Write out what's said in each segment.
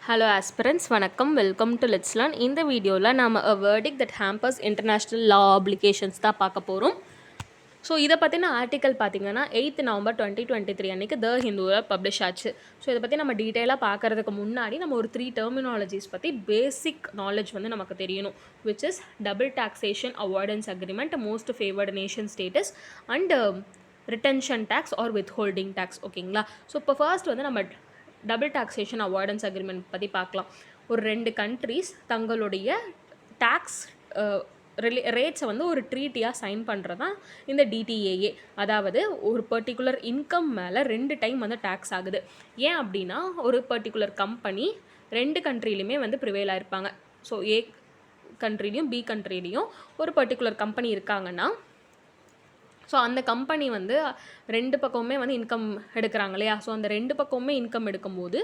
Hello aspirants, வணக்கம், welcome to let's learn. இந்த வீடியோவில் நம்ம a verdict that hampers international law obligations தான் பார்க்க போகிறோம். ஸோ இதை பற்றின ஆர்டிக்கல் பார்த்தீங்கன்னா 8th November 2023 அன்றைக்கி த ஹிந்துவில் பப்ளிஷ் ஆச்சு. ஸோ இதை பற்றி நம்ம டீட்டெயிலாக பார்க்குறதுக்கு முன்னாடி நம்ம ஒரு 3 டெர்மினாலஜிஸ் பற்றி பேசிக் நாலேஜ் வந்து நமக்கு தெரியணும். Which is double taxation avoidance agreement, most favoured nation status and retention tax or withholding tax. ஓகேங்களா? ஸோ இப்போ ஃபர்ஸ்ட் வந்து நம்ம டபுள் டாக்ஸேஷன் அவாய்டன்ஸ் அக்ரிமெண்ட் பற்றி பார்க்கலாம். ஒரு 2 கண்ட்ரீஸ் தங்களுடைய டேக்ஸ் ரேட்ஸை வந்து ஒரு ட்ரீட்டியாக சைன் பண்ணுறது தான் இந்த DTAA. அதாவது ஒரு பர்டிகுலர் இன்கம் மேலே 2 டைம் வந்து டேக்ஸ் ஆகுது. ஏன் அப்படின்னா ஒரு பர்டிகுலர் கம்பெனி 2 கண்ட்ரிலையுமே வந்து ப்ரிவேல் ஆகிருப்பாங்க. ஸோ A கண்ட்ரிலையும் B கண்ட்ரிலையும் ஒரு பர்டிகுலர் கம்பெனி இருக்காங்கன்னா, ஸோ அந்த கம்பெனி வந்து 2 பக்கமுமே வந்து இன்கம் எடுக்கிறாங்க இல்லையா? ஸோ அந்த 2 பக்கமுமே இன்கம் எடுக்கும்போது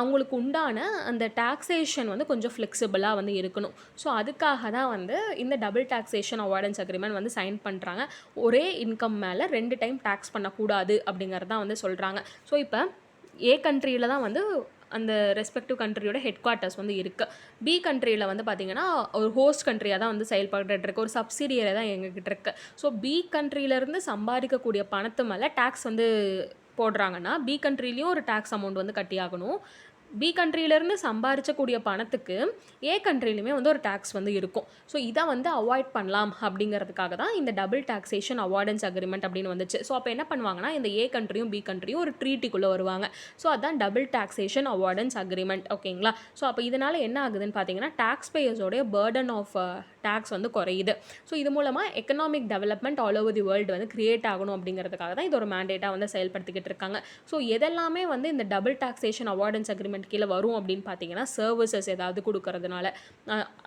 அவங்களுக்கு உண்டான அந்த டாக்ஸேஷன் வந்து கொஞ்சம் ஃப்ளெக்சிபிளாக வந்து இருக்கணும். ஸோ அதுக்காக தான் வந்து இந்த டபுள் டாக்ஸேஷன் அவாய்டன்ஸ் அக்ரிமெண்ட் வந்து சைன் பண்ணுறாங்க. ஒரே இன்கம் மேலே 2 டைம் டேக்ஸ் பண்ணக்கூடாது அப்படிங்கிறது தான் வந்து சொல்கிறாங்க. ஸோ இப்போ A கண்ட்ரியில் தான் வந்து அந்த ரெஸ்பெக்டிவ் கண்ட்ரியோட ஹெட் குவார்ட்டர்ஸ் வந்து இருக்குது. B கண்ட்ரியில் வந்து பார்த்திங்கன்னா ஒரு ஹோஸ்ட் கண்ட்ரியாக தான் வந்து செயல்பட்டுருக்கு, ஒரு சப்சிடியரி தான் எங்ககிட்ட இருக்குது. ஸோ B கண்ட்ரியிலேருந்து சம்பாதிக்கக்கூடிய பணத்து மேலே டேக்ஸ் வந்து போடுறாங்கன்னா B கண்ட்ரிலையும் ஒரு டேக்ஸ் அமௌண்ட் வந்து கட்டியாகணும். B கண்ட்ரியிலேருந்து சம்பாதிச்சக்கூடிய பணத்துக்கு A கண்ட்ரிலையுமே வந்து ஒரு டேக்ஸ் வந்து இருக்கும். ஸோ இதை வந்து அவாய்ட் பண்ணலாம் அப்படிங்கிறதுக்காக தான் இந்த டபுள் டாக்ஸேஷன் அவாய்டன்ஸ் அக்ரிமெண்ட் அப்படின்னு வந்துச்சு. ஸோ அப்போ என்ன பண்ணுவாங்கன்னா, இந்த A கண்ட்ரியும் B கண்ட்ரியும் ஒரு ட்ரீட்டிக்குள்ளே வருவாங்க. ஸோ அதுதான் டபுள் டாக்ஸேஷன் அவாய்டன்ஸ் அக்ரிமெண்ட். ஓகேங்களா? ஸோ அப்போ இதனால் என்ன ஆகுதுன்னு பார்த்தீங்கன்னா, டேக்ஸ் பேயர்ஸோடைய பர்டன் ஆஃப் டேக்ஸ் வந்து குறையுது. ஸோ இது மூலமாக economic development all over the world வந்து கிரியேட் ஆகணும் அப்படிங்கிறதுக்காக தான் இது ஒரு மேண்டேட்டாக வந்து செயல்படுத்திக்கிட்டு இருக்காங்க. ஸோ எதெல்லாமே வந்து இந்த டபுள் டாக்ஸேஷன் அவாய்டன்ஸ் அக்ரிமெண்ட் கீழே வரும் அப்படின்னு பார்த்தீங்கன்னா, சர்வீசஸ் ஏதாவது கொடுக்கறதுனால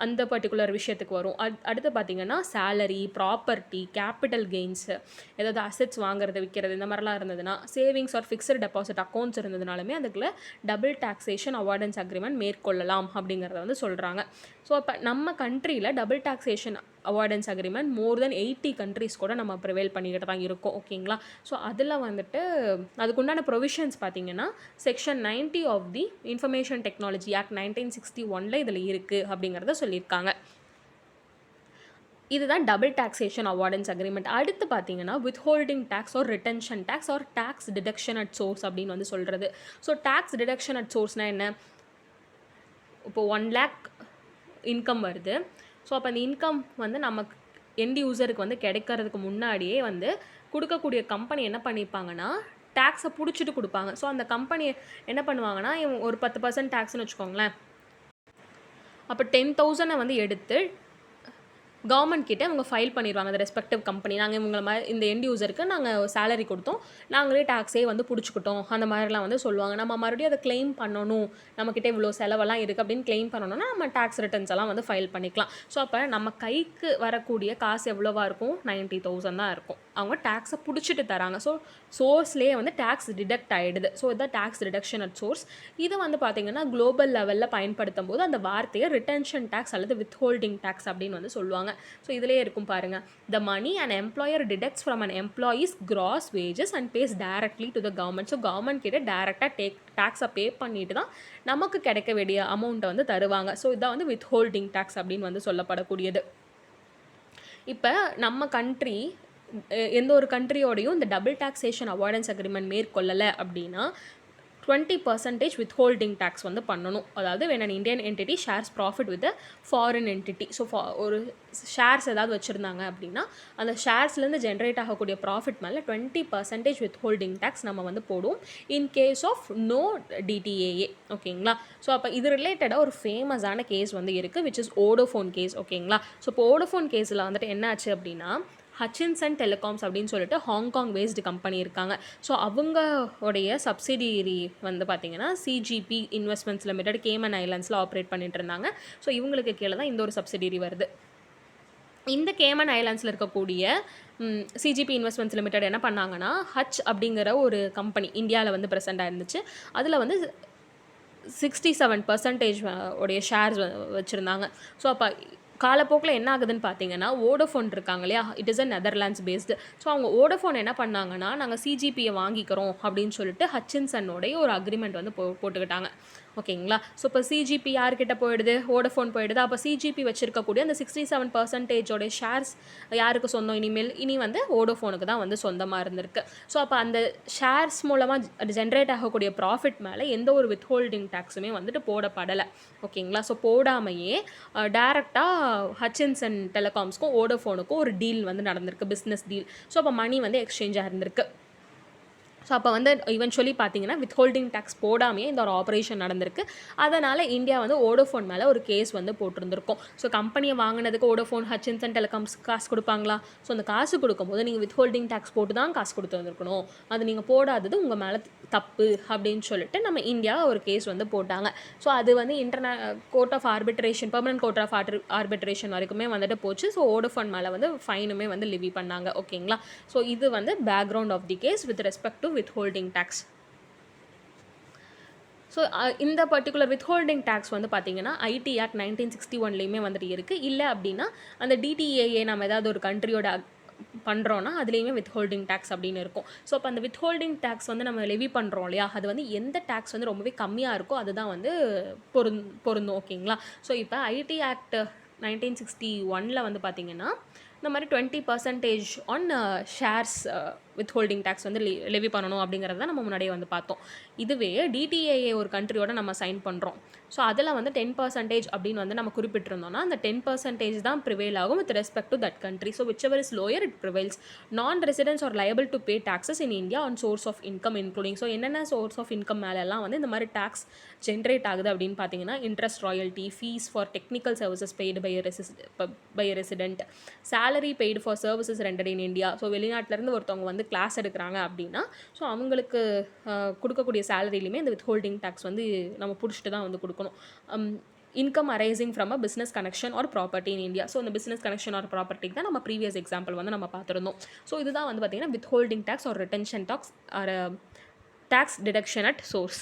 அந்த பர்டிகுலர் விஷயத்துக்கு வரும். அடுத்து பார்த்தீங்கன்னா சேலரி, ப்ராப்பர்ட்டி, கேபிட்டல் கெயின்ஸு, ஏதாவது அசெட்ஸ் வாங்குறது விற்கிறது இந்த மாதிரிலாம் இருந்ததுன்னா, savings or fixed deposit accounts இருந்ததுனாலுமே அதுக்குள்ள டபுள் டாக்ஸேஷன் அவாய்டன்ஸ் அக்ரிமெண்ட் மேற்கொள்ளலாம் அப்படிங்கிறத வந்து சொல்கிறாங்க. ஸோ இப்போ நம்ம கண்ட்ரியில் டபுள் டாக்ஸேஷன் அவாய்டன்ஸ் அக்ரிமெண்ட் மோர் தென் 80 கண்ட்ரிஸ் கூட நம்ம ப்ரிவேல் பண்ணிக்கிட்டு தான் இருக்கோம். ஓகேங்களா? ஸோ அதில் வந்துட்டு அதுக்குண்டான ப்ரொவிஷன்ஸ் பார்த்தீங்கன்னா section 90 of the information technology act 1961 இதில் இருக்குது அப்படிங்கிறத சொல்லியிருக்காங்க. இதுதான் டபுள் டாக்ஸேஷன் அவாய்டன்ஸ் அக்ரிமெண்ட். அடுத்து பார்த்தீங்கன்னா withholding tax or retention tax or tax deduction at source அப்படின்னு வந்து சொல்கிறது. ஸோ டேக்ஸ் டிடக்ஷன் அட் சோர்ஸ்னால் என்ன? இப்போ 1 lakh இன்கம் வருது. ஸோ அப்போ அந்த இன்கம் வந்து நமக்கு எண்ட் யூசருக்கு வந்து கிடைக்கிறதுக்கு முன்னாடியே வந்து கொடுக்கக்கூடிய கம்பெனி என்ன பண்ணியிருப்பாங்கன்னா, டேக்ஸை பிடிச்சிட்டு கொடுப்பாங்க. ஸோ அந்த கம்பெனி என்ன பண்ணுவாங்கன்னா, ஒரு 10% டேக்ஸ்னு வச்சுக்கோங்களேன். அப்போ 10,000 வந்து எடுத்து கவர்மெண்ட் கிட்டே அவங்க ஃபைல் பண்ணிடுவாங்க. அந்த ரெஸ்பெக்டிவ் கம்பெனி, நாங்கள் இவங்களை மாதிரி இந்த எண்ட் யூசருக்கு நாங்கள் சேலரி கொடுத்தோம், நாங்களே டேக்ஸே வந்து பிடிச்சிக்கிட்டோம், அந்த மாதிரிலாம் வந்து சொல்லுவாங்க. நம்ம மறுபடியும் அதை கிளைம் பண்ணணும், நம்மக்கிட்ட இவ்வளோ செலவெல்லாம் இருக்குது அப்படின்னு கிளைம் பண்ணணும்னா நம்ம டேக்ஸ் ரிட்டர்ன்ஸ் எல்லாம் வந்து ஃபைல் பண்ணிக்கலாம். ஸோ அப்போ நம்ம கைக்கு வரக்கூடிய காசு எவ்வளோவா இருக்கும்? 90,000 தான் இருக்கும். அவங்க டேக்ஸை பிடிச்சிட்டு தராங்க. ஸோ சோர்ஸ்லேயே வந்து டேக்ஸ் டிடக்ட் ஆகிடுது. ஸோ இதுதான் டேக்ஸ் டிடக்ஷன் அட் சோர்ஸ். இது வந்து பார்த்திங்கன்னா குளோபல் லெவலில் பயன்படுத்தும் போது அந்த வார்த்தையை ரிட்டன்ஷன் டேக்ஸ் அல்லது வித்ஹோல்டிங் டேக்ஸ் அப்படின்னு வந்து சொல்லுவாங்க. ஸோ இதிலே இருக்கும் பாருங்கள். The money and employer deducts from an employees gross wages and pays directly to the government. So government கிட்ட டைரெக்டாக டேக்ஸை பே பண்ணிட்டு தான் நமக்கு கிடைக்க வேண்டிய அமௌண்ட்டை வந்து தருவாங்க. ஸோ இதான் வந்து வித்ஹோல்டிங் டேக்ஸ் அப்படின்னு வந்து சொல்லப்படக்கூடியது. இப்போ நம்ம கண்ட்ரி எந்த ஒரு கண்ட்ரியோடையும் இந்த டபுள் டாக்ஸேஷன் அவாய்டன்ஸ் அக்ரிமெண்ட் மேற்கொள்ளலை அப்படின்னா 20% withholding tax வந்து பண்ணணும். அதாவது when an Indian entity shares profit with a foreign entity. So ஒரு ஷேர்ஸ் ஏதாவது வச்சுருந்தாங்க அப்படின்னா அந்த ஷேர்ஸ்லேருந்து ஜென்ரேட் ஆகக்கூடிய ப்ராஃபிட் மேலே 20% withholding tax நம்ம வந்து போடுவோம் in case of no DTAA. ஓகேங்களா? ஸோ அப்போ இது ரிலேட்டடாக ஒரு ஃபேமஸான கேஸ் வந்து இருக்குது, விச் இஸ் வோடஃபோன் கேஸ். ஓகேங்களா? ஸோ இப்போ வோடஃபோன் கேஸில் வந்துட்டு என்ன ஆச்சு அப்படின்னா, ஹச்சின்சன் டெலிகாம்ஸ் அப்படின்னு சொல்லிட்டு ஹாங்காங் பேஸ்டு கம்பெனி இருக்காங்க. ஸோ அவங்களுடைய சப்சிடியரி வந்து பார்த்திங்கன்னா CGP இன்வெஸ்ட்மெண்ட்ஸ் லிமிடெட் கேமன் ஐலாண்ட்ஸில் ஆப்ரேட் பண்ணிட்டு இருந்தாங்க. ஸோ இவங்களுக்கு கீழே தான் இந்த ஒரு சப்சிடியரி வருது. இந்த கேமன் ஐலாண்ட்ஸில் இருக்கக்கூடிய CGP இன்வெஸ்ட்மெண்ட்ஸ் லிமிடெட் என்ன பண்ணாங்கன்னா, ஹச் அப்படிங்கிற ஒரு கம்பெனி இந்தியாவில் வந்து ப்ரெசென்ட்டாக இருந்துச்சு. அதில் வந்து 67% உடைய ஷேர்ஸ் வச்சுருந்தாங்க. ஸோ அப்போ காலப்போக்கில் என்ன ஆகுதுன்னு பார்த்தீங்கன்னா, வோடஃபோன் இருக்காங்க இல்லையா, it is a Netherlands based. So அவங்க வோடஃபோன் என்ன பண்ணாங்கன்னா, நாங்கள் சிஜிபியை வாங்கிக்கிறோம் அப்படின்னு சொல்லிட்டு ஹச்சின்சனோடைய ஒரு அக்ரிமெண்ட் வந்து போட்டுக்கிட்டாங்க. ஓகேங்களா. ஸோ இப்போ சிஜிபி யார்கிட்ட போயிடுது, வோடஃபோன் போயிடுது. அப்போ சிஜிபி வச்சிருக்கக்கூடிய அந்த 67% ஷேர்ஸ் யாருக்கு சொந்தம் இனிமேல்? இனி வந்து வோடஃபோனுக்கு தான் வந்து சொந்தமா இருந்திருக்கு. ஸோ அப்போ அந்த ஷேர்ஸ் மூலமா ஜென்ரேட் ஆகக்கூடிய ப்ராஃபிட் மேலே எந்த ஒரு வித்ஹோல்டிங் டேக்ஸுமே வந்துட்டு போடப்படலை. ஓகேங்களா. ஸோ போடாமையே டைரெக்டாக ஹட்சின்சன் டெலிகாம்ஸ்க்கும் வோடஃபோனுக்கும் ஒரு டீல் வந்து நடந்திருக்கு, பிஸ்னஸ் டீல். ஸோ அப்போ மணி வந்து எக்ஸ்சேஞ்ச் ஆயிருந்திருக்கு. ஸோ அப்போ வந்து இவென்ச்சுவலி பார்த்தீங்கன்னா வித்ஹோல்டிங் டேக்ஸ் போடாமையே இந்த ஒரு ஆப்ரேஷன் நடந்திருக்கு. அதனால் இந்தியா வந்து வோடஃபோன் மேலே ஒரு கேஸ் வந்து போட்டிருந்திருக்கும். ஸோ கம்பெனியை வாங்கினதுக்கு வோடஃபோன் ஹட்சின்சன் டெலிகாம்ஸ் காசு கொடுப்பாங்களா? ஸோ அந்த காசு கொடுக்கும்போது நீங்கள் வித்ஹோல்டிங் டேக்ஸ் போட்டு தான் காசு கொடுத்து வந்திருக்கணும், அது நீங்கள் போடாதது உங்கள் மேலே தப்பு அப்படின்னு சொல்லிட்டு நம்ம இந்தியா ஒரு கேஸ் வந்து போட்டாங்க. ஸோ அது வந்து court of arbitration, permanent court of arbitration வரைக்குமே வந்துட்டு போச்சு. ஸோ வோடஃபோன் மேலே வந்து ஃபைனுமே வந்து லிவி பண்ணாங்க. ஓகேங்களா. ஸோ இது வந்து background of the case with respect to withholding tax. So இந்த பர்டிகுலர் வித்ஹோல்டிங் டேக்ஸ் வந்து பார்த்தீங்கன்னா ஐடி ஆக்ட் 1961லேயுமே வந்துட்டு இருக்குது. இல்லை அப்படின்னா அந்த டிடிஏஏ நம்ம ஏதாவது ஒரு கண்ட்ரியோட பண்ணுறோன்னா அதுலேயுமே வித்ஹோல்டிங் டேக்ஸ் அப்படின்னு இருக்கும். ஸோ அப்போ அந்த வித்ஹோல்டிங் டேக்ஸ் வந்து நம்ம லெவி பண்ணுறோம் இல்லையா, அது வந்து எந்த டேக்ஸ் வந்து ரொம்பவே கம்மியாக இருக்கோ அதுதான் வந்து பொருந்தும். ஓகேங்களா. ஸோ இப்போ ஐடி ஆக்ட் 1961 வந்து பார்த்திங்கன்னா இந்த மாதிரி 20% ஆன் ஷேர்ஸ் வித்ஹோல்டிங் டேக்ஸ் வந்து லெவி பண்ணணும் அப்படிங்கிறத நம்ம முன்னாடியே வந்து பார்த்தோம். இதுவே டிடிஏஏ ஒரு கண்ட்ரியோட நம்ம சைன் பண்ணுறோம். ஸோ அதில் வந்து 10% அப்படின்னு வந்து நம்ம குறிப்பிட்டிருந்தோம்னா அந்த 10% தான் ப்ரிவேல் ஆகும் with respect to that country. So which ever is lower it prevails. Non residents are liable to pay taxes in India on source of income including. So என்னென்ன சோர்ஸ் ஆஃப் இன்கம் மேலெல்லாம் வந்து இந்த மாதிரி tax generate ஆகுது அப்படின்னு பார்த்தீங்கன்னா interest, royalty, fees for technical services paid by resident, salary paid for services rendered in India. So வெளிநாட்டிலேருந்து ஒருத்தவங்க வந்து கிளாஸ் எடுக்கிறாங்க அப்படின்னா ஸோ அவங்களுக்கு கொடுக்கக்கூடிய சேலரிலையுமே இந்த வித்ஹோல்டிங் டேக்ஸ் வந்து நம்ம பிடிச்சிட்டு தான் வந்து கொடுக்கணும். Income arising from a business connection or property in India. So இந்த பிஸ்னஸ் கனெக்ஷன் ஆர் ப்ராப்பர்ட்டிக்கு தான் நம்ம ப்ரீவியஸ் எக்ஸாம்பிள் வந்து நம்ம பார்த்துருந்தோம். ஸோ இதுதான் வந்து பார்த்திங்கன்னா withholding tax or retention tax or tax deduction at source.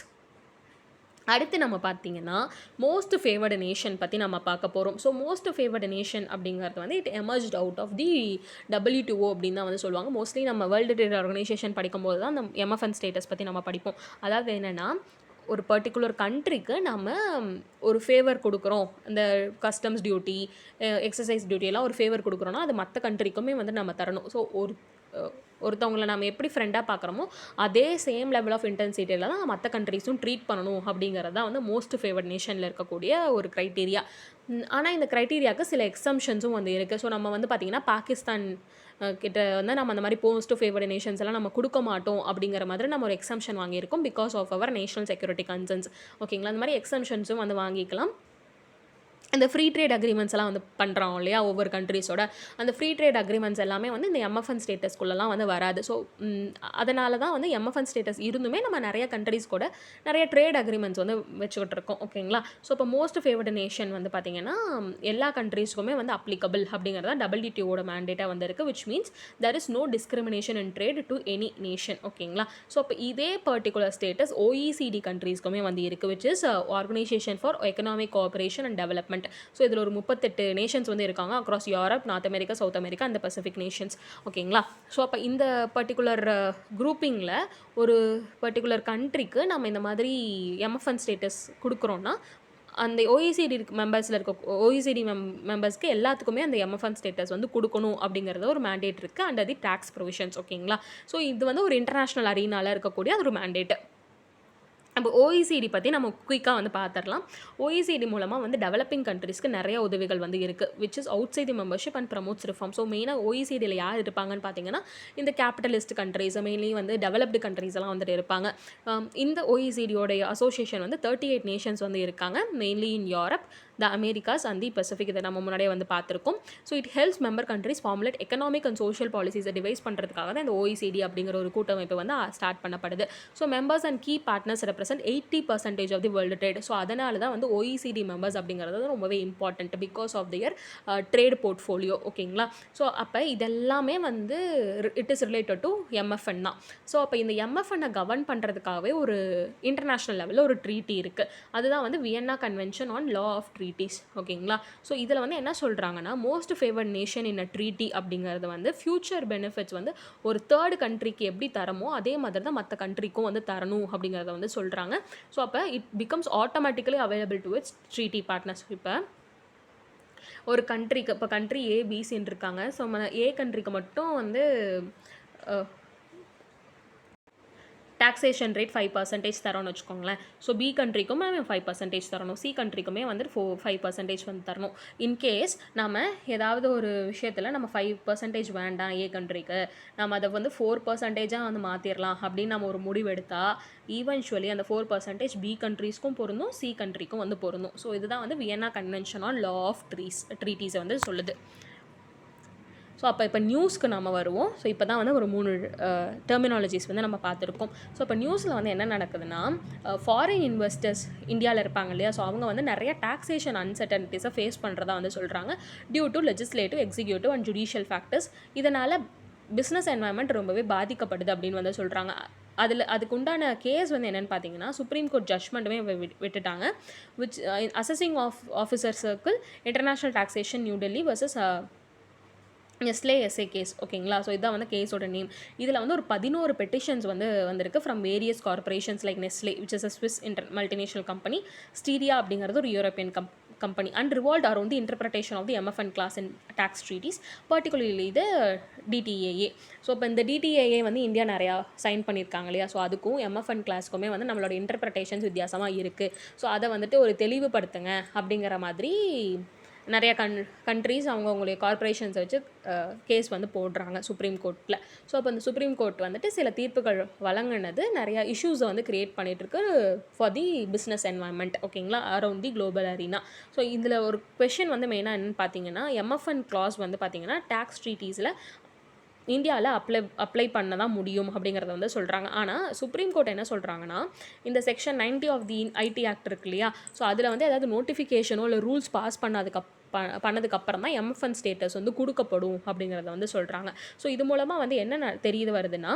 அடுத்து நம்ம பார்த்திங்கன்னா மோஸ்ட் ஃபேவர்டு நேஷன் பற்றி நம்ம பார்க்க போகிறோம். ஸோ மோஸ்ட் ஃபேவர்டு நேஷன் அப்படிங்கிறது வந்து it emerged out of the WTO அப்படின்னு தான் வந்து சொல்லுவாங்க. மோஸ்ட்லி நம்ம வேர்ல்டு ட்ரேட் ஆர்கனைசேஷன் படிக்கும்போது தான் அந்த MFN ஸ்டேட்டஸ் பற்றி நம்ம படிப்போம். அதாவது என்னென்னா ஒரு பர்டிகுலர் கண்ட்ரிக்கு நம்ம ஒரு ஃபேவர் கொடுக்குறோம், இந்த கஸ்டம்ஸ் டியூட்டி, எக்ஸசைஸ் டியூட்டியெல்லாம் ஒரு ஃபேவர் கொடுக்குறோன்னா அது மற்ற கண்ட்ரிக்குமே வந்து நம்ம தரணும். ஸோ ஒருத்தவங்களை நம்ம எப்படி ஃப்ரெண்டாக பார்க்குறோமோ அதே சேம் லெவல் ஆஃப் இன்டென்சிட்டியில் தான் மற்ற கண்ட்ரிஸும் ட்ரீட் பண்ணணும் அப்படிங்கிறது தான் வந்து மோஸ்ட் ஃபேவர்ட் நேஷனில் இருக்கக்கூடிய ஒரு க்ரைட்டீரியா. ஆனால் இந்த க்ரைட்டீரியாவுக்கு சில எக்ஸம்ஷன்ஸும் வந்து இருக்குது. ஸோ நம்ம வந்து பார்த்திங்கன்னா பாகிஸ்தான் கிட்ட வந்து நம்ம அந்த மாதிரி மோஸ்ட் ஃபேவர்ட் நேஷன்ஸ் எல்லாம் நம்ம கொடுக்க மாட்டோம் அப்படிங்கிற மாதிரி நம்ம ஒரு எக்ஸம்ஷன் வாங்கியிருக்கோம் because of our national security concerns. ஓகேங்களா. அந்த மாதிரி எக்ஸம்ஷன்ஸும் வந்து வாங்கிக்கலாம். இந்த ஃப்ரீ ட்ரேட் அக்ரிமெண்ட்ஸ் எல்லாம் வந்து பண்ணுறோம் இல்லையா ஒவ்வொரு கண்ட்ரிஸோட, அந்த ஃப்ரீ ட்ரேட் அக்ரிமெண்ட்ஸ் எல்லாமே வந்து இந்த MFN ஸ்டேட்டஸ்குள்ளெல்லாம் வந்து வராது. ஸோ அதனால தான் வந்து MFN ஸ்டேட்டஸ் இருந்துமே நம்ம நிறைய கண்ட்ரிஸ் கூட நிறைய ட்ரேட் அக்ரிமெண்ட்ஸ் வந்து வச்சுக்கிட்டு இருக்கோம். ஓகேங்களா. ஸோ இப்போ மோஸ்ட் ஃபேவர்டு நேஷன் வந்து பார்த்திங்கன்னா எல்லா கண்ட்ரிஸ்க்குமே வந்து அப்ளிகபிள் அப்படிங்கிறது தான் WTOட மேண்டேட்டாக வந்து இருக்குது. Which means there is no discrimination in trade to any nation. ஓகேங்களா. ஸோ இப்போ இதே பர்டிகுலர் ஸ்டேட்டஸ் OECD கண்ட்ரீஸ்க்குமே வந்து இருக்குது. Which is organisation for economic cooperation and development. So இதில் ஒரு 38 நேஷன்ஸ் வந்து இருக்காங்க across Europe, North America, South America and Pacific nations. ஓகேங்களா. ஸோ அப்போ இந்த பர்டிகுலர் குரூப்பிங்கில் ஒரு பர்டிகுலர் கண்ட்ரிக்கு நம்ம இந்த மாதிரி MFN ஸ்டேட்டஸ் கொடுக்குறோன்னா அந்த OECD மெம்பர்ஸில் இருக்க OECD மெம்பர்ஸ்க்கு எல்லாத்துக்குமே அந்த MFN ஸ்டேட்டஸ் வந்து கொடுக்கணும் அப்படிங்கிறது ஒரு மேண்டேட் இருக்குது அண்டர் தி டேக்ஸ் ப்ரொவிஷன்ஸ். ஓகேங்களா. ஸோ இது வந்து ஒரு இன்டர்நேஷ்னல் அரீனாவில் இருக்கக்கூடிய அது ஒரு மேண்டேட்டு. நம்ம OECD பற்றி நம்ம குயிக்காக வந்து பார்த்துடலாம். OECD மூலமாக வந்து டெவலப்பிங் கண்ட்ரிஸ்க்கு நிறைய உதவிகள் வந்து இருக்குது which is outside the membership and promotes reform. So மெயினாக OECDயில் யார் இருப்பாங்கன்னு பார்த்தீங்கன்னா இந்த கேபிட்டலிஸ்ட் கண்ட்ரிஸ், மெயின்லி வந்து டெவலப்டு கண்ட்ரிஸ் எல்லாம் வந்துட்டு இருப்பாங்க. இந்த OECDயோடைய அசோசியேஷன் வந்து 38 நேஷன்ஸ் வந்து இருக்காங்க, mainly in Europe, the Americas and the Pacific. இதை நம்ம முன்னாடியே வந்து பார்த்துருக்கோம். So it helps member countries formulate economic and social பாலிசிஸை டிவைஸ் பண்ணுறதுக்காக தான் இந்த OECD அப்படிங்கிற ஒரு கூட்டமைப்பு வந்து ஸ்டார்ட் பண்ணப்படுது. So members and key partners represent 80% of the world trade. So அதனால தான் வந்து OECD மெம்பர்ஸ் அப்படிங்கிறது ரொம்பவே important because of their trade portfolio. ஓகேங்களா. ஸோ அப்போ இதெல்லாமே வந்து it is related to MFN தான். ஸோ அப்போ இந்த MFN-ஐ கவர்ன் பண்ணுறதுக்காகவே ஒரு இன்டர்நேஷ்னல் லெவலில் ஒரு ட்ரீட்டி இருக்குது. அதுதான் வந்து Vienna convention on law of treaty. Treaties. ஓகேங்களா? ஸோ இதில் வந்து என்ன சொல்கிறாங்கன்னா, most favoured nation in a treaty அப்படிங்கிறது வந்து ஃபியூச்சர் பெனிஃபிட்ஸ் வந்து ஒரு தேர்ட் கண்ட்ரிக்கு எப்படி தரமோ அதே மாதிரி தான் மற்ற கண்ட்ரிக்கும் வந்து தரணும் அப்படிங்கிறத வந்து சொல்கிறாங்க. ஸோ அப்போ it becomes automatically available to it's treaty partners. இப்போ ஒரு கண்ட்ரிக்கு இப்போ கண்ட்ரி ஏ பிசின்னு இருக்காங்க. ஸோ ஏ கண்ட்ரிக்கு மட்டும் வந்து டாக்ஸேஷன் ரேட் 5% தரோன்னு வச்சுக்கோங்களேன். ஸோ பி கண்ட்ரிக்கும் 5% தரணும், சி கண்ட்ரிக்குமே வந்து 5% வந்து தரணும். இன்கேஸ் நம்ம ஏதாவது ஒரு விஷயத்தில் நம்ம 5% வேண்டாம் ஏ கண்ட்ரிக்கு, நம்ம அதை வந்து 4%ஆக வந்து மாற்றிடலாம் அப்படின்னு நம்ம ஒரு முடிவு எடுத்தால் ஈவென்ச்சுவலி அந்த 4% பி கண்ட்ரீஸ்க்கும் பொருந்தும், சி கண்ட்ரிக்கும் வந்து பொருந்தும். ஸோ இதுதான் வந்து Vienna convention on law of ட்ரீட்டிஸை வந்து சொல்லுது. ஸோ அப்போ இப்போ நியூஸ்க்கு நம்ம வருவோம். ஸோ இப்போ தான் வந்து ஒரு 3 டெர்மினாலஜிஸ் வந்து நம்ம பார்த்துருக்கோம். ஸோ இப்போ நியூஸில் வந்து என்ன நடக்குதுன்னா, ஃபாரின் இன்வெஸ்டர்ஸ் இந்தியாவில் இருப்பாங்க இல்லையா, ஸோ அவங்க வந்து நிறைய டாக்ஸேஷன் அன்சர்டனிட்டிஸை ஃபேஸ் பண்ணுறதா வந்து சொல்கிறாங்க due to legislative, executive and judicial factors. இதனால் பிஸ்னஸ் என்வாயன்மெண்ட் ரொம்பவே பாதிக்கப்படுது அப்படின்னு வந்து சொல்கிறாங்க. அதுக்கு உண்டான கேஸ் வந்து என்னென்னு பார்த்தீங்கன்னா, சுப்ரீம் கோர்ட் ஜட்மெண்ட்டுமே விட்டுட்டாங்க. Which assessing officer circle, international taxation, New Delhi versus Nestle SA case. ஓகேங்களா? ஸோ இதுதான் வந்து கேஸோட நேம். இதில் வந்து ஒரு 11 பெட்டிஷன்ஸ் வந்து வந்திருக்கு from various corporations like Nestle which is a Swiss multinational company, Steria அப்படிங்கிறது ஒரு European company, and revolved around the interpretation of the MFN clause in tax treaties, particularly the DTAA. So இப்போ இந்த DTAA வந்து India நிறையா sign பண்ணியிருக்காங்க இல்லையா, so அதுக்கும் MFN கிளாஸ்க்குமே வந்து நம்மளோட இன்டர்பிரட்டேஷன்ஸ் வித்தியாசமாக இருக்குது. ஸோ அதை வந்துட்டு ஒரு தெளிவுபடுத்துங்க அப்படிங்கிற மாதிரி நிறைய கண்ட்ரீஸ் அவங்களுடைய கார்பரேஷன்ஸை வச்சு கேஸ் வந்து போடுறாங்க சுப்ரீம் கோர்ட்டில். ஸோ அப்போ இந்த சுப்ரீம் கோர்ட் வந்துட்டு சில தீர்ப்புகள் வழங்கினது நிறையா இஷ்யூஸை வந்து க்ரியேட் பண்ணிகிட்ருக்கு ஃபார் தி பிஸ்னஸ் என்வாயன்மெண்ட். ஓகேங்களா? Around the global arena. So இதில் ஒரு கொஷின் வந்து மெயினாக என்னென்னு பார்த்தீங்கன்னா, MFN கிளாஸ் வந்து பார்த்தீங்கன்னா டேக்ஸ் ட்ரீட்டீஸில் இந்தியாவில் அப்ளை பண்ண தான் முடியும் அப்படிங்கிறத வந்து சொல்கிறாங்க. ஆனால் சுப்ரீம் கோர்ட் என்ன சொல்கிறாங்கன்னா, இந்த section 90 of the IT act இருக்கு இல்லையா, ஸோ அதில் வந்து ஏதாவது நோட்டிஃபிகேஷனோ இல்லை ரூல்ஸ் பாஸ் பண்ணதுக்கப்புறம் தான் MFN ஸ்டேட்டஸ் வந்து கொடுக்கப்படும் அப்படிங்கிறத வந்து சொல்கிறாங்க. ஸோ இது மூலமாக வந்து என்ன தெரியுது வருதுன்னா,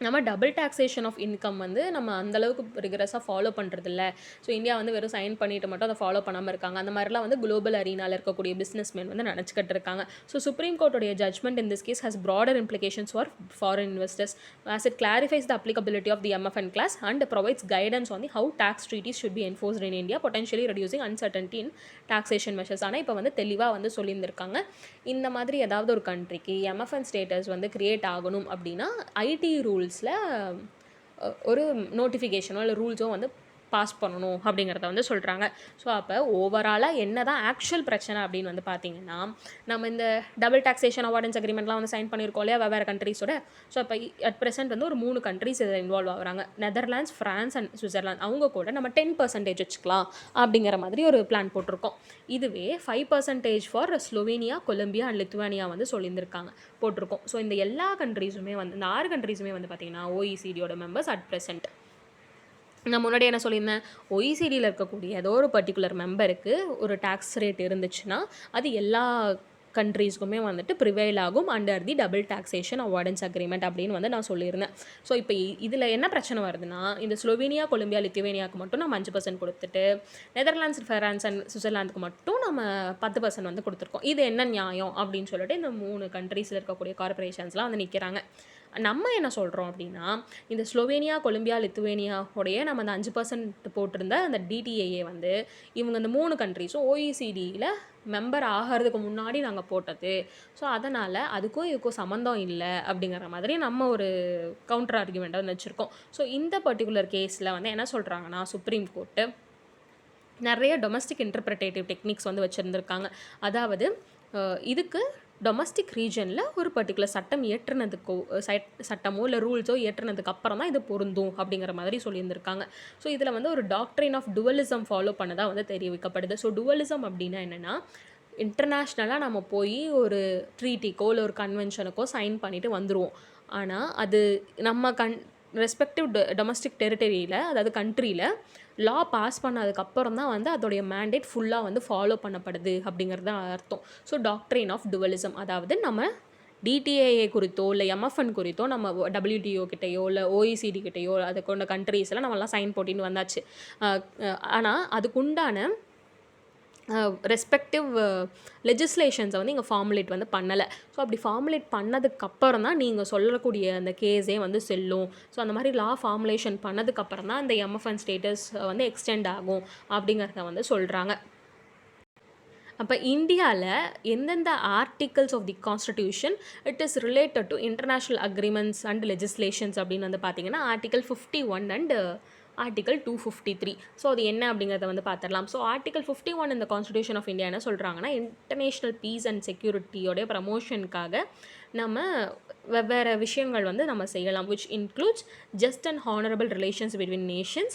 நம்ம டபுள் டாக்ஸேஷன் ஆஃப் இன்கம் வந்து நம்ம அந்தளவுக்கு ரிகரஸாக ஃபாலோ பண்ணுறதில்ல. ஸோ இந்தியா வந்து வெறும் சைன் பண்ணிவிட்டு மட்டும் அதை ஃபாலோ பண்ணாமல் இருக்காங்க. அந்த மாதிரிலாம் வந்து குளோபல் அரீனாவில் இருக்கக்கூடிய பிஸ்னஸ்மேன் வந்து நினச்சிக்கிட்டு இருக்காங்க. ஸோ சுப்ரீம் கோர்ட்டுடைய judgment in this case has broader implications for foreign investors as it clarifies the applicability of the MFN class and provides guidance on the how tax treaties should be enforced in India, potentially reducing uncertainty in taxation measures. ஆனால் இப்போ வந்து தெளிவாக வந்து சொல்லியிருந்திருக்காங்க, இந்த மாதிரி ஏதாவது ஒரு கண்ட்ரிக்கு MFN ஸ்டேட்டஸ் வந்து க்ரியேட் ஆகணும் அப்படின்னா ஐடி ரூல்ஸில் ஒரு நோட்டிஃபிகேஷனோ இல்லை ரூல்ஸோ வந்து பாஸ் பண்ணணும் அப்படிங்கிறத வந்து சொல்கிறாங்க. ஸோ அப்போ ஓவராலாக என்ன தான் ஆக்சுவல் பிரச்சனை அப்படின்னு வந்து பார்த்திங்கன்னா, நம்ம இந்த டபுள் டாக்ஸேஷன் அவார்டன்ஸ் அக்ரிமெண்ட்லாம் வந்து சைன் பண்ணியிருக்கோம் இல்லையா வெவ்வேறு கண்ட்ரீஸோட. ஸோ அப்போ அட் ப்ரெசென்ட் வந்து ஒரு 3 கண்ட்ரீஸ் இதில் இன்வால்வ் ஆகுறாங்க, நெதர்லாண்ட்ஸ், ஃப்ரான்ஸ் அண்ட் சுவிட்சர்லாந்து. அவங்க கூட நம்ம 10% வச்சுக்கலாம் அப்படிங்கிற மாதிரி ஒரு பிளான் போட்டிருக்கோம். இதுவே 5% for Slovenia, Colombia and Lithuania வந்து சொல்லியிருந்திருக்காங்க போட்டிருக்கோம். ஸோ இந்த எல்லா கண்ட்ரீஸுமே வந்து இந்த 6 கண்ட்ரீஸுமே வந்து பார்த்திங்கன்னா OECDயோட மெம்பர்ஸ் அட் ப்ரெசென்ட். நான் முன்னாடி என்ன சொல்லியிருந்தேன், OECDயில் இருக்கக்கூடிய ஏதோ ஒரு பர்டிகுலர் மெம்பருக்கு ஒரு டேக்ஸ் ரேட் இருந்துச்சுன்னா அது எல்லா கண்ட்ரீஸ்க்குமே வந்துட்டு ப்ரிவைல் ஆகும் under the double taxation avoidance agreement அப்படின்னு வந்து நான் சொல்லியிருந்தேன். ஸோ இப்போ இதில் என்ன பிரச்சனை வருதுன்னா, இந்த ஸ்லோவேனியா, கொலம்பியா, லித்துவேனியாவுக்கு மட்டும் நம்ம 5% கொடுத்துட்டு நெதர்லாண்ட்ஸ், ஃப்ரான்ஸ் அண்ட் சுவிட்சர்லாந்துக்கு மட்டும் நம்ம 10% வந்து கொடுத்துருக்கோம். இது என்ன நியாயம் அப்படின்னு சொல்லிட்டு இந்த 3 கண்ட்ரீஸில் இருக்கக்கூடிய கார்பரேஷன்ஸ்லாம் வந்து நிற்கிறாங்க. நம்ம என்ன சொல்கிறோம் அப்படின்னா, இந்த ஸ்லோவேனியா, கொலம்பியா, லித்துவேனியாவுடைய நம்ம அந்த 5% போட்டிருந்த அந்த DTAA வந்து இவங்க அந்த 3 கண்ட்ரீஸும் OECDயில் மெம்பர் ஆகிறதுக்கு முன்னாடி நாங்கள் போட்டது. ஸோ அதனால் அதுக்கும் இதுக்கும் சம்மந்தம் இல்லை அப்படிங்கிற மாதிரி நம்ம ஒரு கவுண்டர் ஆர்குமெண்ட்டை வந்து வச்சுருக்கோம். ஸோ இந்த பர்டிகுலர் கேஸில் வந்து என்ன சொல்கிறாங்கன்னா, சுப்ரீம் கோர்ட்டு நிறைய டொமஸ்டிக் இன்டர்பிரட்டேட்டிவ் டெக்னிக்ஸ் வந்து வச்சுருந்துருக்காங்க. அதாவது இதுக்கு டொமஸ்டிக் ரீஜனில் ஒரு பர்டிகுலர் சட்டமோ இல்லை ரூல்ஸோ ஏற்றுனதுக்கு அப்புறம் தான் இது பொருந்தும் அப்படிங்கிற மாதிரி சொல்லியிருந்திருக்காங்க. ஸோ இதில் வந்து ஒரு டாக்ட்ரின் ஆஃப் டுவலிசம் ஃபாலோ பண்ணதாக வந்து தெரிவிக்கப்படுது. ஸோ டுவலிசம் அப்படின்னா என்னென்னா, இன்டர்நேஷ்னலாக நம்ம போய் ஒரு ட்ரீட்டிக்கோ இல்லை ஒரு கன்வென்ஷனுக்கோ சைன் பண்ணிவிட்டு வந்துடுவோம். ஆனால் அது நம்ம ரெஸ்பெக்டிவ் டொமஸ்டிக் டெரிட்டரியில், அதாவது கண்ட்ரியில் லா பாஸ் பண்ணதுக்கப்புறம் தான் வந்து அதோடைய மேண்டேட் ஃபுல்லாக வந்து ஃபாலோ பண்ணப்படுது அப்படிங்கிறது தான் அர்த்தம். ஸோ டாக்ட்ரின் ஆஃப் டுவலிசம், அதாவது நம்ம DTAA குறித்தோ இல்லை MFN குறித்தோ நம்ம WTO கிட்டேயோ இல்லை OECD கிட்டேயோ அதை கொண்ட கண்ட்ரீஸில் நம்மலாம் சைன் போட்டின்னு வந்தாச்சு. ஆனால் அதுக்குண்டான ரெஸ்பெக்டிவ் லெஜிஸ்லேஷன்ஸை வந்து இங்கே ஃபார்முலேட் வந்து பண்ணலை. ஸோ அப்படி ஃபார்முலேட் பண்ணதுக்கப்புறம் தான் நீங்கள் சொல்லக்கூடிய அந்த கேஸே வந்து செல்லும். ஸோ அந்த மாதிரி லா ஃபார்முலேஷன் பண்ணதுக்கப்புறம் தான் அந்த எம்எஃப்என் ஸ்டேட்டஸ் வந்து எக்ஸ்டெண்ட் ஆகும் அப்படிங்கிறத வந்து சொல்கிறாங்க. அப்போ இந்தியாவில் எந்தெந்த articles of the constitution it is related to international agreements and legislations அப்படின்னு வந்து பார்த்தீங்கன்னா ஆர்டிகல் 51 அண்ட் ஆர்டிகல் 253. ஸோ அது என்ன அப்படிங்கிறத வந்து பார்த்துடலாம். ஸோ ஆர்டிகல் 51 இந்த கான்ஸ்டிடியூஷன் ஆஃப் இந்தியா என்ன சொல்கிறாங்கன்னா, இன்டர்நேஷ்னல் பீஸ் அண்ட் செக்யூரிட்டியோடைய ப்ரமோஷனுக்காக நம்ம வெவ்வேறு விஷயங்கள் வந்து நம்ம செய்யலாம், which includes just and honourable relations between nations,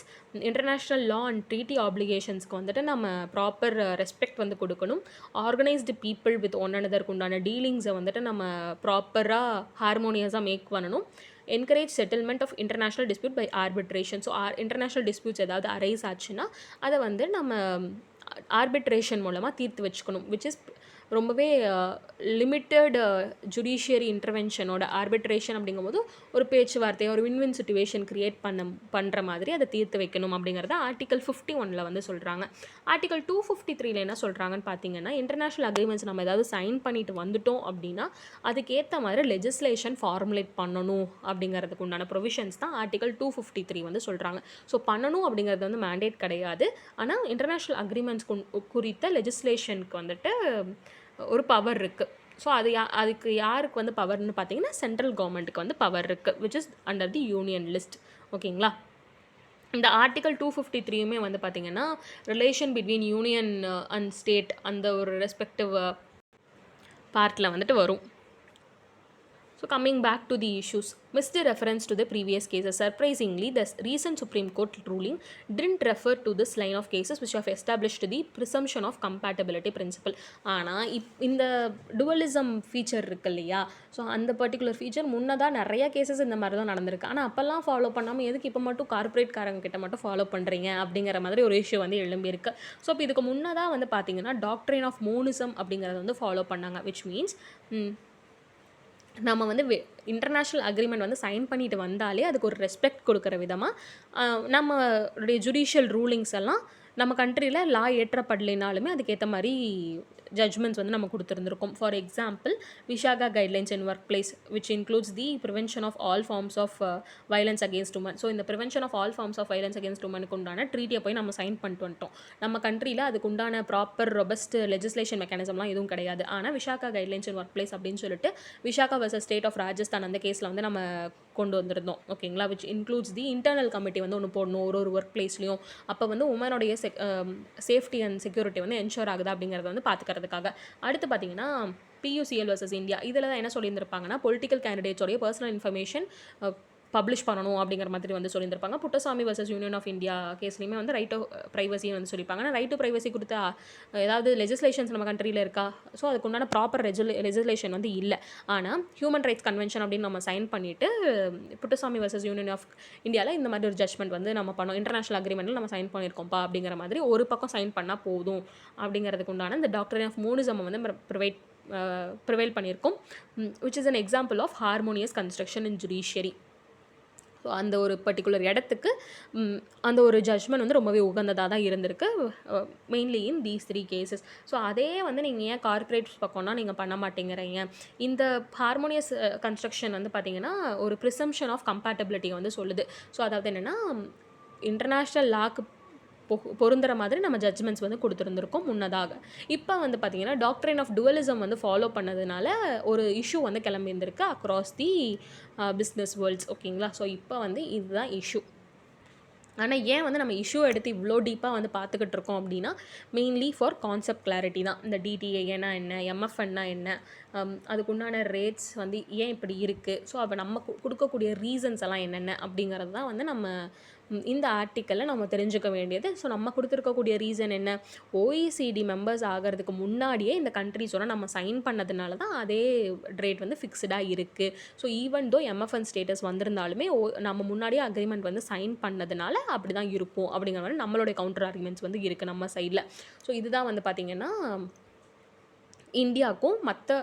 international law and treaty ஆப்ளிகேஷன்ஸ்க்கு வந்துட்டு நம்ம ப்ராப்பர் ரெஸ்பெக்ட் வந்து கொடுக்கணும், ஆர்கனைஸ்டு பீப்புள் வித் ஒன் அனதருக்கு உண்டான டீலிங்ஸை வந்துட்டு நம்ம ப்ராப்பராக ஹார்மோனியஸாக மேக் பண்ணணும், encourage settlement of international dispute by arbitration. So international disputes ஏதாவது அரைஸ் ஆச்சுன்னா அதை வந்து நம்ம ஆர்பிட்ரேஷன் மூலமாக தீர்த்து வச்சுக்கணும், விச் இஸ் ரொம்பவே லிமிட்டட் ஜுடிஷியரி இன்டர்வென்ஷனோட ஆர்பிட்ரேஷன் அப்படிங்கும்போது ஒரு பேச்சுவார்த்தை ஒரு வின்வின் சுச்சுவேஷன் க்ரியேட் பண்ணுற மாதிரி அதை தீர்த்து வைக்கணும் அப்படிங்கிறத ஆர்டிகல் 51 வந்து சொல்கிறாங்க. ஆர்டிகல் 253 என்ன சொல்கிறாங்கன்னு பார்த்தீங்கன்னா, இன்டர்நேஷ்னல் அக்ரிமெண்ட்ஸ் நம்ம ஏதாவது சைன் பண்ணிட்டு வந்துட்டோம் அப்படின்னா அதுக்கேற்ற மாதிரி லெஜிஸ்லேஷன் ஃபார்முலேட் பண்ணணும் அப்படிங்கிறதுக்கு உண்டான ப்ரொவிஷன்ஸ் தான் ஆர்டிகல் 253 வந்து சொல்கிறாங்க. ஸோ பண்ணணும் அப்படிங்கிறது வந்து மேண்டேட் கிடையாது, ஆனால் இன்டர்நேஷ்னல் அக்ரிமெண்ட்ஸ் குறித்த லெஜிஸ்லேஷனுக்கு வந்துட்டு ஒரு பவர் இருக்குது. ஸோ அதுக்கு யாருக்கு வந்து பவர்னு பார்த்தீங்கன்னா சென்ட்ரல் கவர்மெண்ட்டுக்கு வந்து பவர் இருக்குது, which is under the union list. ஓகேங்களா. இந்த ஆர்டிகல் 253 வந்து பார்த்திங்கன்னா relation between union and state அந்த ஒரு ரெஸ்பெக்டிவ் பார்ட்டில் வந்துட்டு வரும். So coming back to the issues, missed reference to the previous cases. Surprisingly, the recent Supreme Court ruling didn't refer to this line of cases which have established the presumption of compatibility principle. ஆனால் இந்த dualism feature இருக்கு இல்லையா, so அந்த particular feature முன்னதாக நிறைய cases இந்த மாதிரி தான் நடந்திருக்கு. ஆனால் அப்போல்லாம் ஃபாலோ பண்ணாமல் எதுக்கு இப்போ மட்டும் கார்பரேட் காரங்க கிட்ட மட்டும் ஃபாலோ பண்ணுறீங்க அப்படிங்கிற மாதிரி ஒரு இஷ்யூ வந்து எழும்பியிருக்கு. ஸோ இப்போ இதுக்கு முன்னதாக வந்து பார்த்தீங்கன்னா டாக்ட்ரின் ஆஃப் மோனிசம் அப்படிங்கிறத வந்து ஃபாலோ பண்ணாங்க, விச் மீன்ஸ் நம்ம வந்து இன்டர்நேஷ்னல் அக்ரிமெண்ட் வந்து சைன் பண்ணிட்டு வந்தாலே அதுக்கு ஒரு ரெஸ்பெக்ட் கொடுக்குற விதமாக நம்மளுடைய ஜுடிஷியல் ரூலிங்ஸ் எல்லாம் நம்ம கண்ட்ரியில் லா ஏற்றப்படலைனாலுமே அதுக்கேற்ற மாதிரி ஜட்ஜ்மெண்ட்ஸ் வந்து நம்ம கொடுத்துருந்துருக்கோம். For example Vishaka guidelines in work place which includes the prevention of all forms of violence against women. So இந்த prevention of all forms of violence against உமனுக்கு உண்டான ட்ரீட்டியை போய் நம்ம சைன் பண்ணிட்டு வந்துட்டோம். நம்ம கண்ட்ரியில் அதுக்கு உண்டான ப்ராப்பர் ரொபஸ்ட் லெஜிஸ்லேஷன் மெக்கானிசம்லாம் எதுவும் கிடையாது. ஆனால் Vishaka guidelines in work place அப்படின்னு சொல்லிட்டு Vishaka versus state of Rajasthan அந்த கேஸில் வந்து நம்ம கொண்டு வந்திருந்தோம். ஓகேங்களா. Which includes the internal committee வந்து ஒன்று போடணும் ஒரு ஒர்க் பிளேஸ்லையும். அப்போ வந்து உமனுடைய சேஃப்டி அண்ட் செக்யூரிட்டி வந்து என்ஷோர் ஆகுது அப்படிங்கிறத வந்து பார்த்துக்கிறதுக்காக. அடுத்து பார்த்தீங்கன்னா PUCL வர்சஸ் இந்தியா. இதில் தான் என்ன சொல்லியிருந்திருப்பாங்கன்னா, பொலிட்டிக்கல் கேண்டிடேட்ஸோடைய பர்சனல் இன்ஃபர்மேஷன் பப்ளிஷ் பண்ணணும் அப்படிங்கிற மாதிரி வந்து சொல்லியிருந்திருப்பாங்க. Puttaswamy versus union of India கேஸ்லையுமே வந்து ரைட் டு ப்ரைவசின்னு வந்து சொல்லியிருப்பாங்க. ஆனால் ரைட் டு ப்ரைவசி கொடுத்த ஏதாவது லெஜிஸ்லேஷன்ஸ் நம்ம கண்ட்ரியில் இருக்கா? ஸோ அதுக்கு உண்டான ப்ராப்பர் லெஜிஸ்லேஷன் வந்து இல்லை. ஆனால் ஹியூமன் ரைட்ஸ் கன்வென்ஷன் அப்படின்னு நம்ம சைன் பண்ணிவிட்டு புட்டசாமி வர்சஸ் யூனியன் ஆஃப் இந்தியாவில் இந்த மாதிரி ஒரு ஜட்மெண்ட் வந்து நம்ம பண்ணோம், இன்டர்நேஷனல் அக்ரிமெண்ட்டில் நம்ம சைன் பண்ணியிருக்கோம்ப்பா அப்படிங்கிற மாதிரி ஒரு பக்கம் சைன் பண்ணால் போதும் அப்படிங்கிறதுக்கு உண்டான இந்த டாக்டரின் ஆஃப் மோனிசம் வந்து ப்ரிவைல் பண்ணியிருக்கோம், which is an example of harmonious construction in judiciary. So அந்த ஒரு பர்டிகுலர் இடத்துக்கு அந்த ஒரு ஜட்ஜ்மெண்ட் வந்து ரொம்பவே உகந்ததாக தான் இருந்திருக்கு, mainly in these 3 cases. So அதே வந்து நீங்கள் ஏன் கார்பரேட்ஸ் பக்கம்னா நீங்கள் பண்ண மாட்டேங்கிறீங்க? இந்த ஹார்மோனியஸ் கன்ஸ்ட்ரக்ஷன் வந்து பார்த்திங்கன்னா ஒரு ப்ரிசம்ஷன் ஆஃப் கம்பேட்டபிலிட்டியை வந்து சொல்லுது. ஸோ அதாவது என்னென்னா இன்டர்நேஷ்னல் லாக்கு பொருந்துற மாதிரி நம்ம ஜட்ஜ்மெண்ட்ஸ் வந்து கொடுத்துருந்துருக்கோம் முன்னதாக. இப்போ வந்து பார்த்திங்கன்னா டாக்ட்ரின் ஆஃப் டுவலிசம் வந்து ஃபாலோ பண்ணதுனால ஒரு இஷ்யூ வந்து கிளம்பியிருந்திருக்கு அக்ராஸ் தி பிஸ்னஸ் வேர்ல்ட்ஸ். ஓகேங்களா. ஸோ இப்போ வந்து இதுதான் இஷ்யூ. ஆனால் ஏன் வந்து நம்ம இஷ்யூ எடுத்து இவ்வளோ டீப்பாக வந்து பார்த்துக்கிட்டு இருக்கோம் அப்படின்னா மெயின்லி ஃபார் கான்செப்ட் கிளாரிட்டி தான். இந்த DTAAனா என்ன, MFNனா என்ன, அதுக்குண்டான ரேட்ஸ் வந்து ஏன் இப்படி இருக்குது, ஸோ அப்போ நம்ம கொடுக்கக்கூடிய ரீசன்ஸ் எல்லாம் என்னென்ன அப்படிங்கிறது தான் வந்து நம்ம இந்த ஆர்டிக்கலில் நம்ம தெரிஞ்சுக்க வேண்டியது. ஸோ நம்ம கொடுத்துருக்கக்கூடிய ரீசன் என்ன, OECD மெம்பர்ஸ் ஆகிறதுக்கு முன்னாடியே இந்த கண்ட்ரிஸோட நம்ம சைன் பண்ணதுனால தான் அதே ரேட் வந்து ஃபிக்ஸ்டாக இருக்குது. So even though MFN status வந்திருந்தாலுமே நம்ம முன்னாடியே அக்ரிமெண்ட் வந்து சைன் பண்ணதுனால அப்படி தான் இருக்கும் அப்படிங்கிற மாதிரி நம்மளுடைய கவுண்டர் ஆர்குமெண்ட்ஸ் வந்து இருக்குது நம்ம சைடில். ஸோ இதுதான் வந்து பார்த்திங்கன்னா இந்தியாவுக்கும் மற்ற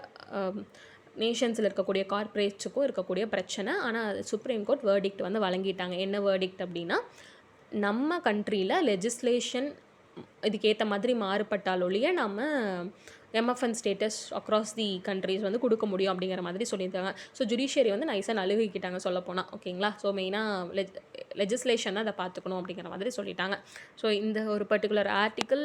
நேஷன்ஸில் இருக்கக்கூடிய கார்ப்பரேட்ஸுக்கும் இருக்கக்கூடிய பிரச்சனை. ஆனால் சுப்ரீம் கோர்ட் வேர்டிக்ட் வந்து வழங்கிட்டாங்க. என்ன வேர்டிக்ட் அப்படின்னா, நம்ம கண்ட்ரியில் லெஜிஸ்லேஷன் இதுக்கேற்ற மாதிரி மாறுபட்டால் ஒழிய நம்ம MFN status across the countries வந்து கொடுக்க முடியும் அப்படிங்கிற மாதிரி சொல்லியிருக்காங்க. ஸோ ஜுடிஷியரி வந்து நைஸாக நழுவிக்கிட்டாங்க சொல்லப்போனால். ஓகேங்களா? ஸோ மெயினாக லெஜிஸ்லேஷன் தான் அதை பார்த்துக்கணும் அப்படிங்கிற மாதிரி சொல்லிட்டாங்க. ஸோ இந்த ஒரு பர்டிகுலர் ஆர்டிக்கிள்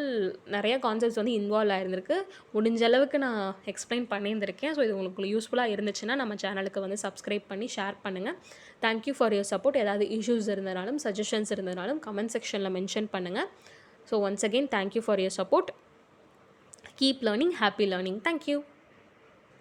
நிறைய கான்செப்ட்ஸ் வந்து இன்வால்வ் ஆயிருந்திருக்கு. முடிஞ்ச அளவுக்கு நான் எக்ஸ்பிளைன் பண்ணியிருந்திருக்கேன். ஸோ இது உங்களுக்கு யூஸ்ஃபுல்லாக இருந்துச்சுன்னா நம்ம சேனலுக்கு வந்து சப்ஸ்கிரைப் பண்ணி ஷேர் பண்ணுங்கள். Thank you for your support. ஏதாவது இஷ்யூஸ் இருந்தனாலும் சஜஷன்ஸ் இருந்தனாலும் கமெண்ட் செக்ஷனில் மென்ஷன் பண்ணுங்கள். So once again, thank you for your support. Keep learning, happy learning. Thank you.